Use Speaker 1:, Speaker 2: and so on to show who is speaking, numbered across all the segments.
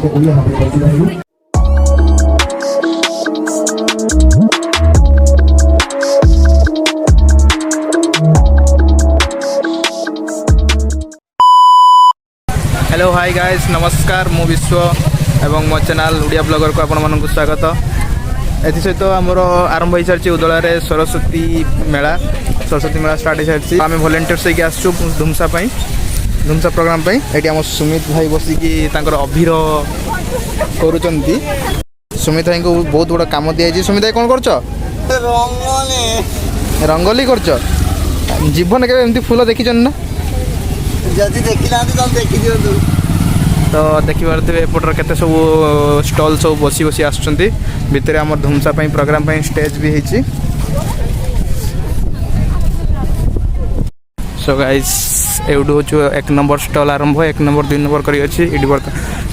Speaker 1: Odia भाବରେ बजि रहलु।
Speaker 2: Hello hi guys नमस्कार मु विश्व एवं मो चैनल ओडिया ब्लॉगर को आपण मानक स्वागत। एथि सहित आमर आरंभ हो सारी उदला सरस्वती मेला स्टार्ट हो सारी आम वॉलंटियर्स होगी आसचु धुमसा प्रोग्राम ये आम सुमित भाई बसिकी अभिर करुँच। सुमित भाई को बहुत बड़ा काम दिखाई। सुमित भाई कौन कर रंगोली कर जीवन के एमती फूल देखी ना
Speaker 3: जदि देखी ना तो देखी दियो
Speaker 2: तो देखिपे एपटर केते सब स्टॉल सब बसी बसी आसुचंती भितर आम धुमसा प्रोग्राम स्टेज भी होती। सो गाइस एवडू जो 1 नंबर स्टॉल आरंभ 1 नंबर 2 नंबर करी अछि इडी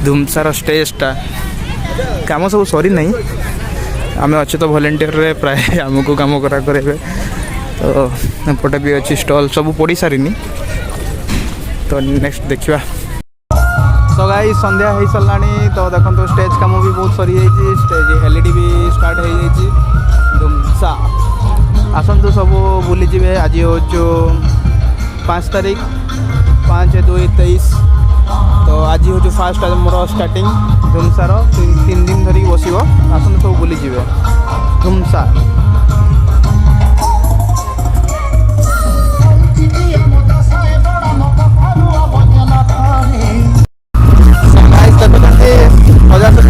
Speaker 2: धुमसार स्टेजटा काम सब सरी नहीं आम अच्छे तो वॉलंटियर रे प्राय आमको काम करा करे तो एपटे भी अच्छी स्टॉल सब पड़ी सारिनी तो नेक्स्ट देखा। सो गाइस संध्या हो सारा तो देखो तो स्टेज काम भी बहुत सरी जाइए स्टेज एलईडी भी स्टार्ट हो जाइए धुमसा आसतु सब बुली जाए। आज हो 5 तारीख 5/2/23 तो आज हूँ फास्ट मोर स्टार्टिंग धुमसार 3 दिन धरिक बस आसतु सब बुली जाए धुमसा।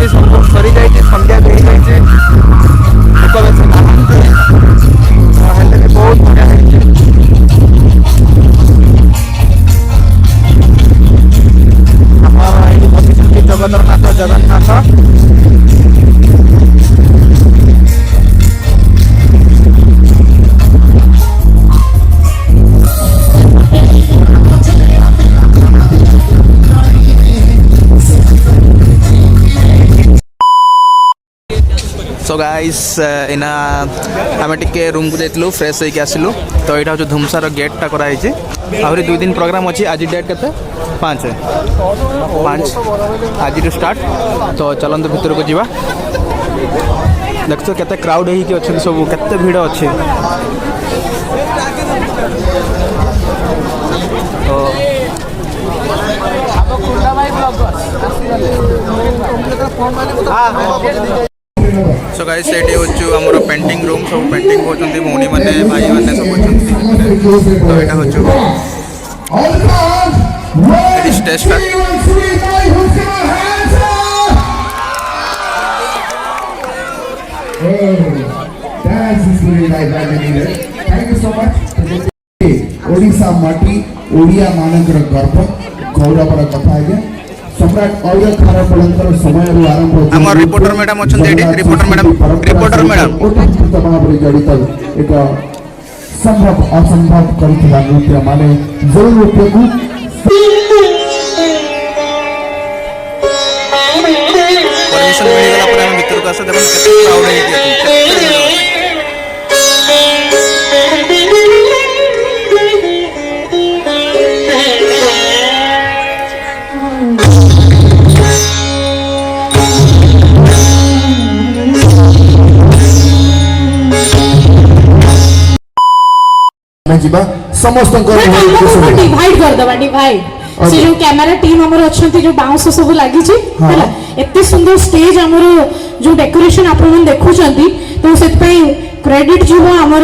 Speaker 2: सब सरी जाइए संध्या भी जाइए लोक बेस नहाते बहुत बढ़िया बस जगन्नाथ जगन्नाथ सो गाइस इना आम टे रूम को जाइलु फ्रेश होकर आसलु तो यहाँ हूँ धुमसार गेटा कराई आहरी 2 दिन प्रोग्राम अच्छी आज डेट के 5 आज स्टार्ट तो चलते भितर को जीवा देख तो केते क्राउड होती सब केते भीड़ अच्छे सो गाइस ये हूँ आमर पेंटिंग रूम सब पेंटिंग होती भौणी मैंने भाई मैंने सब तो यहाँ हूँ स्टेजटा
Speaker 1: ओडिशा माटी ओडिया मानकर गर्व गौरवर कथा है सम्राट और्य खारपड़ंकर समय आरंभ
Speaker 2: हमर रिपोर्टर मैडम अछन एडी रिपोर्टर मैडम
Speaker 1: भाव जड़ित एक संभव असंभव करथिला नृत्य माने जो नृत्य को
Speaker 2: परमिशन मिल गला पर हम भीतर को आसे देखो केते क्राउड है
Speaker 1: समस्त
Speaker 4: डिवाइड कर दबा डिवाइड से जो कैमरा टीम हमर अछंती जो बाउंस सब लागि छी हला एते सुंदर स्टेज हमर जो डेकोरेशन आपण मन देखु छंती तो सेत पई क्रेडिट जीवो हमर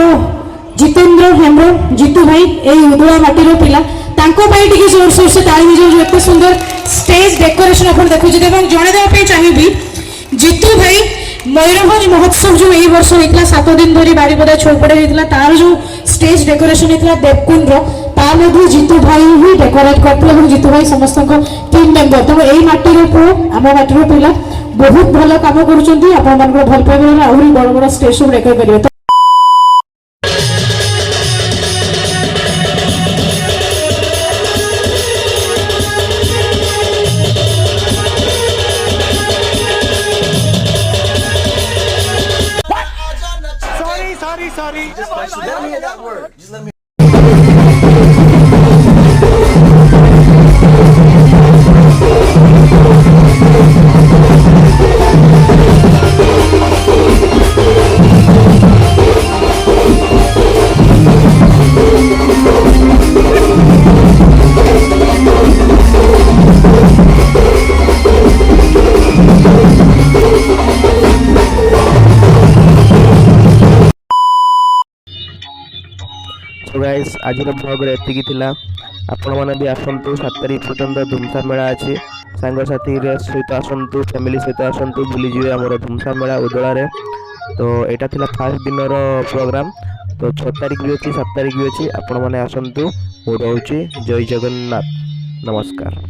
Speaker 4: जितेंद्र हेम्ब्रो जीतू भाई ए उदुआ माटी रो पिला तांको पई टिके जोर जोर से ताली बजाओ जो एते सुंदर स्टेज डेकोरेशन आपण देखु छी एवं जणे देबा पई चाहिबी जीतू भाई मयूरभंज महोत्सव जो यही वर्ष होता 7 दिन धरी बारीपदा छोपड़े होता तार जो स्टेज डेकोरेशन होता देवकुंड रो जीतू भाई ही डेकोरेट करते जीतू भाई समस्त टीम मेंबर तो यही माटीर पु आम माटीर पिला बहुत भल कम कर भल पाइबा आहरी बड़ बड़ स्टेज सब डेकोरेट करेंगे।
Speaker 3: Sorry. Just let me hear that word. Just let me.
Speaker 5: So guys आज ब्लॉग एतिकी थिला आपण माने भी आसंतु 7 तारिख पर्यंत धूमसा मेला अच्छी सांगसाथी सहित आसंतु फैमिली सहित आसंतु बुली जीवे आमर धूमसा मेला उदला रे। तो यहाँ थिला फास्ट दिन प्रोग्राम। तो 6 तारिख भी अच्छी 7 तारिख भी अच्छी आपण माने आसंतु। मु रहूची जय जगन्नाथ नमस्कार।